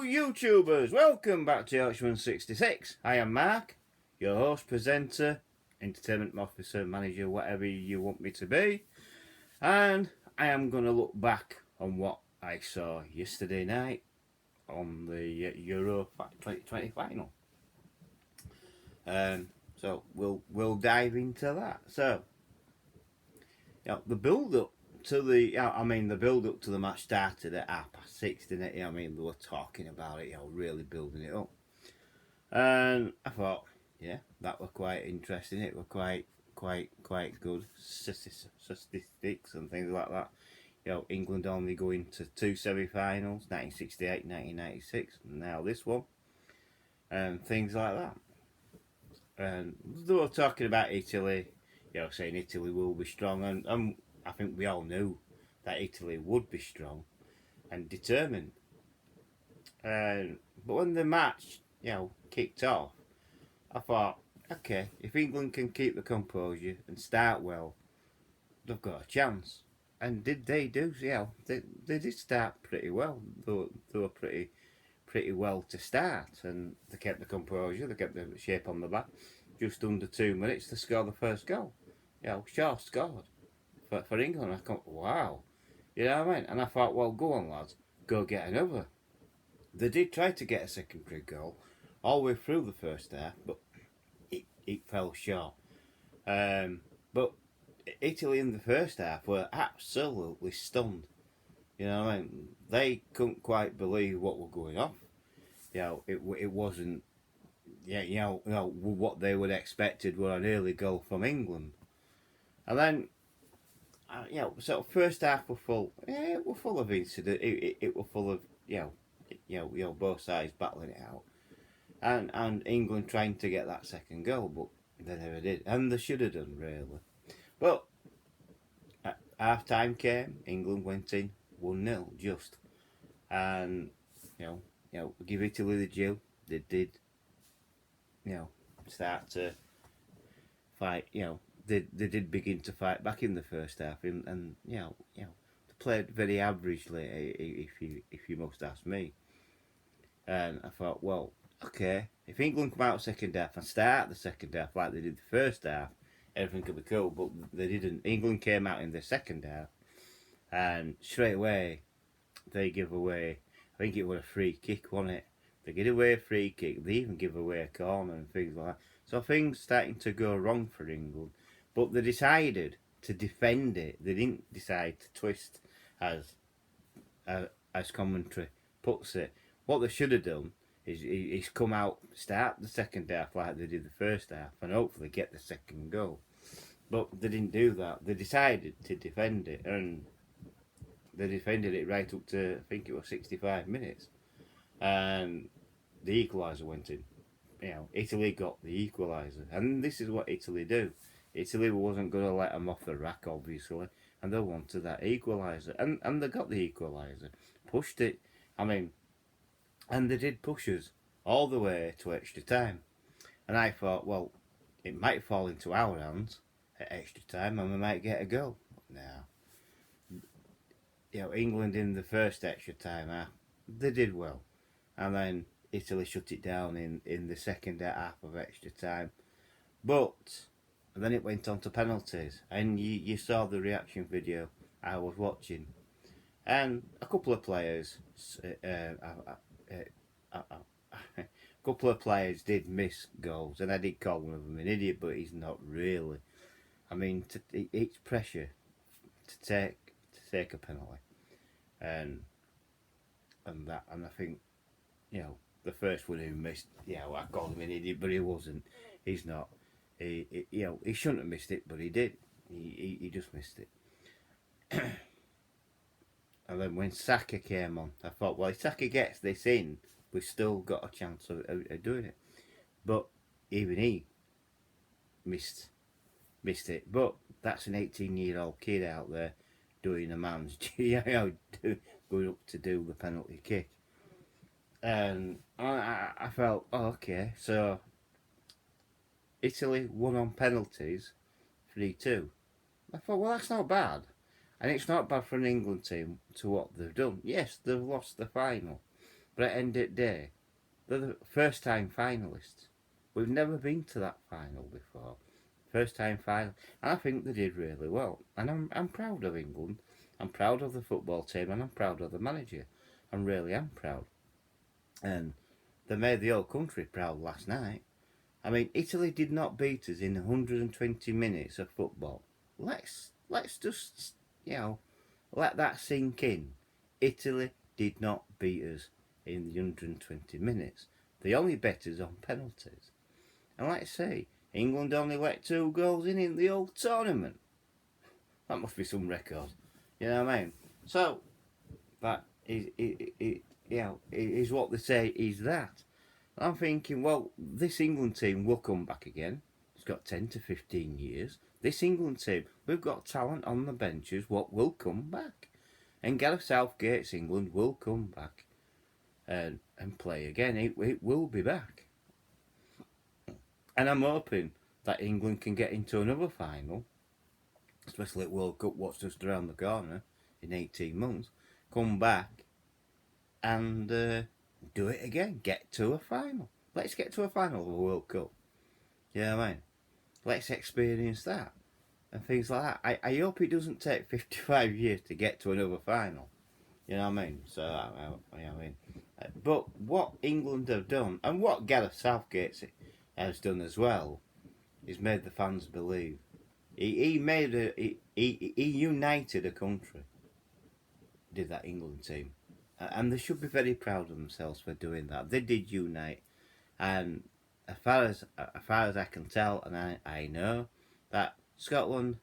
YouTubers, welcome back to Yorkshireman66. I am Mark, your host, presenter, entertainment officer, manager, whatever you want me to be. And I am going to look back on what I saw yesterday night on the Euro 2020 final. So we'll dive into that. So, the build-up to the build-up to the match started at 6:30, didn't it? They were talking about it, really building it up. And I thought, that were quite interesting. It were quite good statistics and things like that. England only going to two semi-finals, 1968, 1996, and now this one, and things like that. And they were talking about Italy, saying Italy will be strong, and I think we all knew that Italy would be strong and determined. But when the match, kicked off, I thought, okay, if England can keep the composure and start well, they've got a chance. And did they do? They did start pretty well. They were pretty well to start, and they kept the composure. They kept the shape on the back. Just under 2 minutes to score the first goal. Shaw scored for England. I thought, wow, you know what I mean? And I thought, well, go on, lads, go get another. They did try to get a secondary goal all the way through the first half, but it fell short. But Italy in the first half were absolutely stunned. They couldn't quite believe what were going on. It wasn't. What they would expected were an early goal from England, and then. So first half were full. It were full of incident. It were full of both sides battling it out, and England trying to get that second goal, but they never did, and they should have done really. But half time came. England went in 1-0 just, and give Italy the due. They did. Start to fight. They did begin to fight back in the first half, and they played very averagely, if you must ask me. And I thought, well, okay, if England come out second half and start the second half like they did the first half, everything could be cool. But they didn't. England came out in the second half, and straight away they give away. I think it was a free kick, wasn't it? They give away a free kick. They even give away a corner and things like that. So things starting to go wrong for England. But they decided to defend it. They didn't decide to twist, as commentary puts it. What they should have done is come out, start the second half like they did the first half, and hopefully get the second goal. But they didn't do that. They decided to defend it, and they defended it right up to, I think it was 65 minutes. And the equaliser went in. Italy got the equaliser, and this is what Italy do. Italy wasn't going to let them off the rack, obviously, and they wanted that equaliser, and they got the equaliser, pushed it. And they did push us all the way to extra time, and I thought, well, it might fall into our hands at extra time, and we might get a goal. Now, England in the first extra time half, they did well, and then Italy shut it down in the second half of extra time. But then it went on to penalties, and you saw the reaction video I was watching, and a couple of players, did miss goals, and I did call one of them an idiot, but he's not really. It's pressure to take a penalty, and I think the first one who missed, I called him an idiot, but he wasn't. He's not. He shouldn't have missed it, but he did. He just missed it. And then when Saka came on, I thought, well, if Saka gets this in, we've still got a chance of doing it. But even he missed it. But that's an 18-year-old kid out there doing a man's going up to do the penalty kick. And I felt, oh, okay, so Italy won on penalties, 3-2. I thought, well, that's not bad. And it's not bad for an England team to what they've done. Yes, they've lost the final. But at the end of the day, they're the first time finalists. We've never been to that final before. First time final. And I think they did really well. And I'm proud of England. I'm proud of the football team and I'm proud of the manager. I really am proud. And they made the whole country proud last night. I mean, Italy did not beat us in 120 minutes of football. Let's just, let that sink in. Italy did not beat us in the 120 minutes. They only bet us on penalties. And let's say, England only let 2 goals in the whole tournament. That must be some record. You know what I mean? So, that is what they say is that. I'm thinking, well, this England team will come back again. It's got 10 to 15 years. This England team, we've got talent on the benches what will come back. And Gareth Southgate's England will come back and play again. It will be back. And I'm hoping that England can get into another final, especially at World Cup, what's just around the corner in 18 months, come back and do it again. Get to a final. Let's get to a final of a World Cup. You know what I mean? Let's experience that. And things like that. I hope it doesn't take 55 years to get to another final. You know what I mean? So, but what England have done, and what Gareth Southgate has done as well, is made the fans believe. He united a country. Did that England team, and they should be very proud of themselves for doing that. They did unite, and as far as I can tell, and I know that Scotland,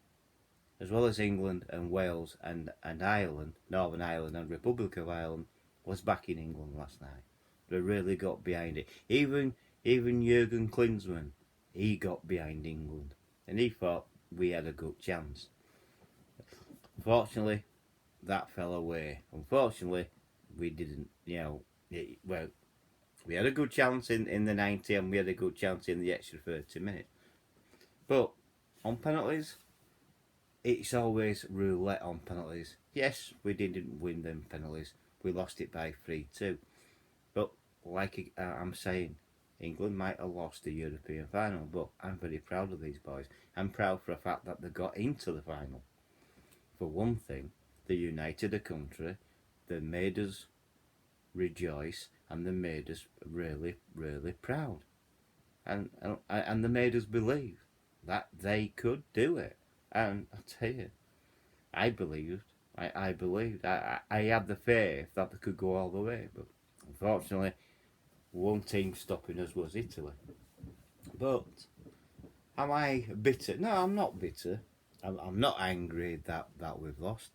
as well as England and Wales and Ireland, Northern Ireland and Republic of Ireland, was backing England last night. They really got behind it. Even Jurgen Klinsmann, he got behind England, and he thought we had a good chance. Unfortunately, that fell away. Unfortunately, we didn't. We had a good chance in the 90 and we had a good chance in the extra 30 minutes. But on penalties, it's always roulette on penalties. Yes, we didn't win them penalties. We lost it by 3-2. But like I'm saying, England might have lost the European final, but I'm very proud of these boys. I'm proud for the fact that they got into the final. For one thing, they united a country, they made us rejoice, and they made us really, really proud. And they made us believe that they could do it. And I tell you, I believed. I believed. I had the faith that they could go all the way. But unfortunately, one team stopping us was Italy. But am I bitter? No, I'm not bitter. I'm not angry that we've lost.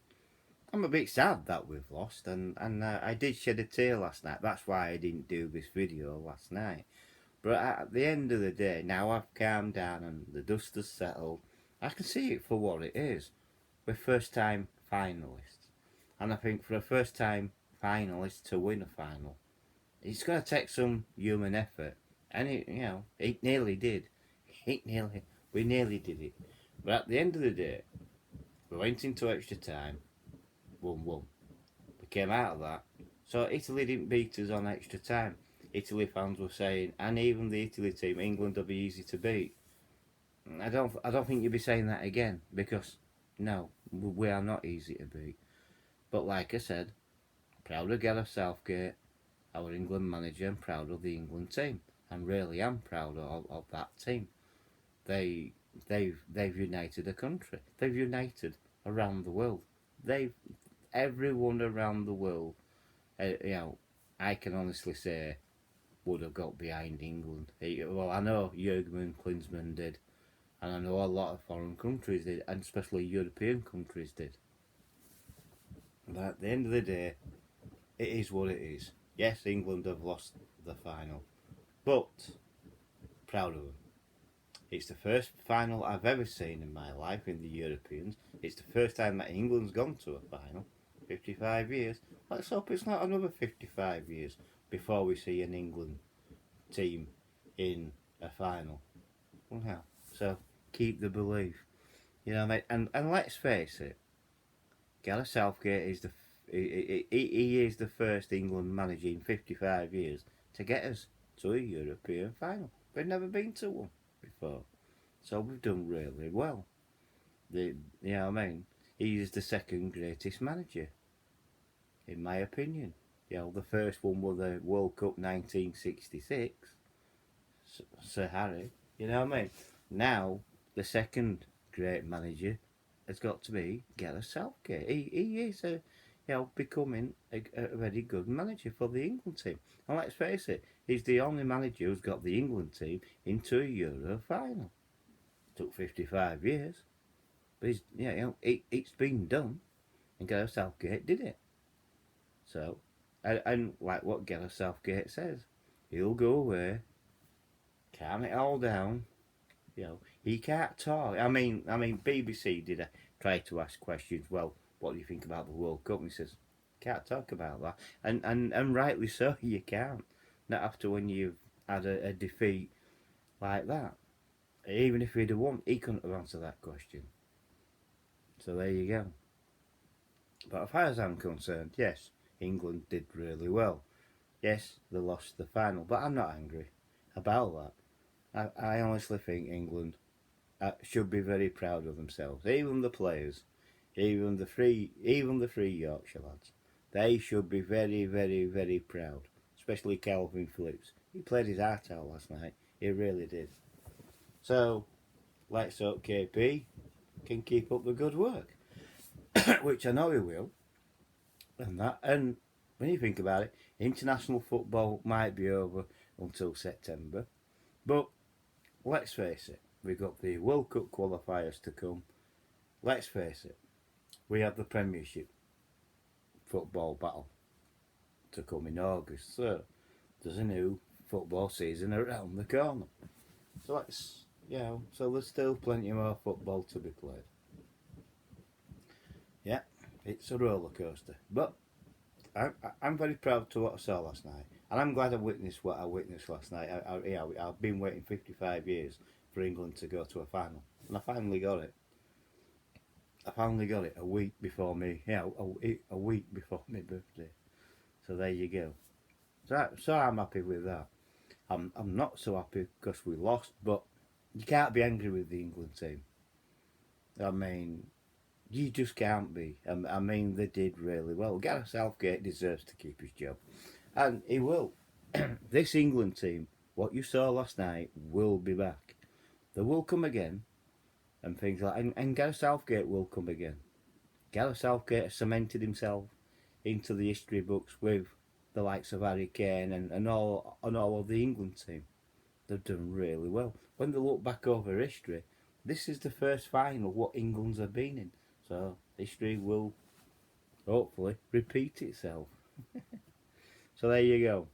I'm a bit sad that we've lost, and I did shed a tear last night. That's why I didn't do this video last night. But at the end of the day, now I've calmed down and the dust has settled, I can see it for what it is. We're first time finalists. And I think for a first time finalist to win a final, it's going to take some human effort. And it nearly did. We nearly did it. But at the end of the day, we went into extra time, 1-1. We came out of that. So Italy didn't beat us on extra time. Italy fans were saying, and even the Italy team, England will be easy to beat. I don't think you'll be saying that again, because no, we are not easy to beat. But like I said, proud of Gareth Southgate, our England manager, and proud of the England team. And really am proud of that team. They've united a country. They've united around the world. Everyone around the world, I can honestly say, would have got behind England. Well, I know Jurgen Klinsmann did, and I know a lot of foreign countries did, and especially European countries did. But at the end of the day, it is what it is. Yes, England have lost the final, but proud of them. It's the first final I've ever seen in my life in the Europeans. It's the first time that England's gone to a final. 55 years. Let's hope it's not another 55 years before we see an England team in a final. Well, so keep the belief. You know, mate. And let's face it, Gareth Southgate he is the first England manager in 55 years to get us to a European final. We've never been to one before, so we've done really well. You know what I mean? He is the second greatest manager, in my opinion. You know, the first one was the World Cup 1966, Sir Harry. You know what I mean? Now, the second great manager has got to be Gareth Southgate. He is becoming a very good manager for the England team. And let's face it, he's the only manager who's got the England team into a Euro final. Took 55 years, but it's been done, and Gareth Southgate did it. So, and like what Gareth Southgate says, he'll go away, calm it all down. You know, he can't talk. I mean, BBC did try to ask questions. Well, what do you think about the World Cup? And he says, can't talk about that. And rightly so, you can't. Not after when you've had a defeat like that. Even if he'd have won, he couldn't have answered that question. So there you go. But as far as I'm concerned, yes, England did really well. Yes, they lost the final, but I'm not angry about that. I honestly think England should be very proud of themselves. Even the players, even the three Yorkshire lads, they should be very, very, very proud. Especially Calvin Phillips. He played his heart out last night. He really did. So, let's hope KP can keep up the good work, which I know he will. And when you think about it, international football might be over until September, but let's face it, we've got the World Cup qualifiers to come. Let's face it, we have the Premiership football battle to come in August. So there's a new football season around the corner. So so there's still plenty more football to be played. Yeah, it's a roller coaster, but I'm very proud to what I saw last night, and I'm glad I witnessed what I witnessed last night. I've been waiting 55 years for England to go to a final, and I finally got it. I finally got it a week before me, a week before my birthday. So there you go. So I'm happy with that. I'm not so happy because we lost, but you can't be angry with the England team. I mean, you just can't be. I mean, they did really well. Gareth Southgate deserves to keep his job, and he will. This England team, what you saw last night, will be back. They will come again, and things like and Gareth Southgate will come again. Gareth Southgate has cemented himself into the history books with the likes of Harry Kane and all of the England team. They've done really well. When they look back over history, this is the first final what England's have been in. So history will hopefully repeat itself. So there you go.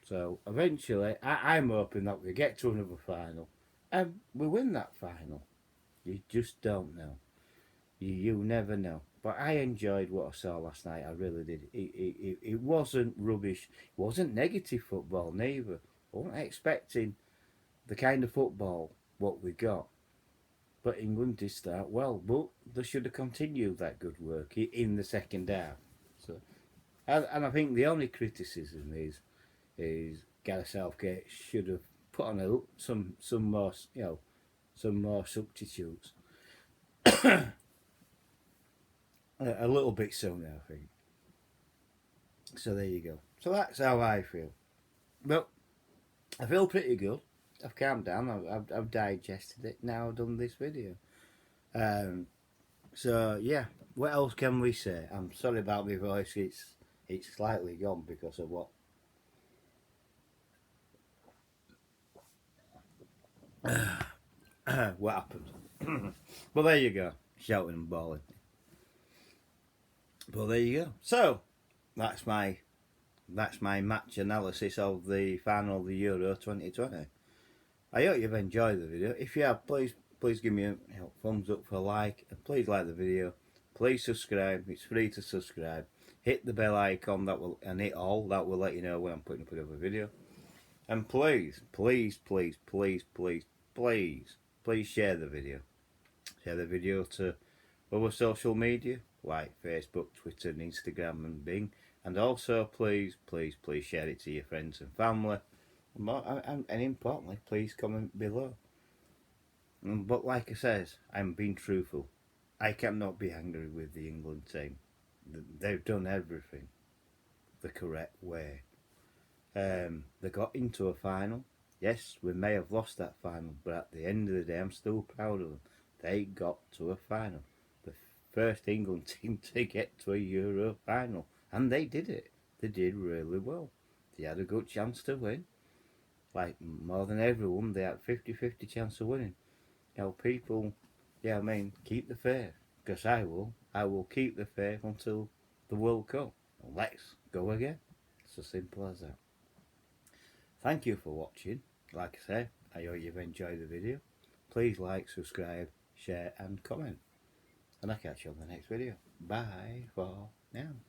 So eventually, I'm hoping that we get to another final and we win that final. You just don't know. You never know. But I enjoyed what I saw last night. I really did. It wasn't rubbish. It wasn't negative football neither. I wasn't expecting the kind of football what we got. But England did start well. But they should have continued that good work in the second half. So, and I think the only criticism is Gareth Southgate should have put on some more some more substitutes. A little bit sooner, I think. So there you go. So that's how I feel. Well, I feel pretty good. I've calmed down. I've digested it. Now I've done this video. So yeah, what else can we say? I'm sorry about my voice. It's slightly gone because of what. What happened? Well, there you go. Shouting and bawling. Well, there you go. So that's my match analysis of the final of the Euro 2020. I hope you've enjoyed the video. If you have, please give me a thumbs up for a like, and please like the video. Please subscribe. It's free to subscribe. Hit the bell icon and hit all. That will let you know when I'm putting up another video. And please share the video. Share the video to other social media. like Facebook, Twitter, and Instagram, and Bing. And also, please, please, please share it to your friends and family. And importantly, please comment below. But like I says, I'm being truthful. I cannot be angry with the England team. They've done everything the correct way. They got into a final. Yes, we may have lost that final, but at the end of the day, I'm still proud of them. They got to a final. The first England team to get to a Euro final. And they did it. They did really well. They had a good chance to win. Like, more than everyone, they had 50-50 chance of winning. You know, people, yeah, I mean, keep the faith. Because I will. I will keep the faith until the World Cup. Let's go again. It's as simple as that. Thank you for watching. Like I say, I hope you've enjoyed the video. Please like, subscribe, share and comment. And I'll catch you on the next video. Bye for now.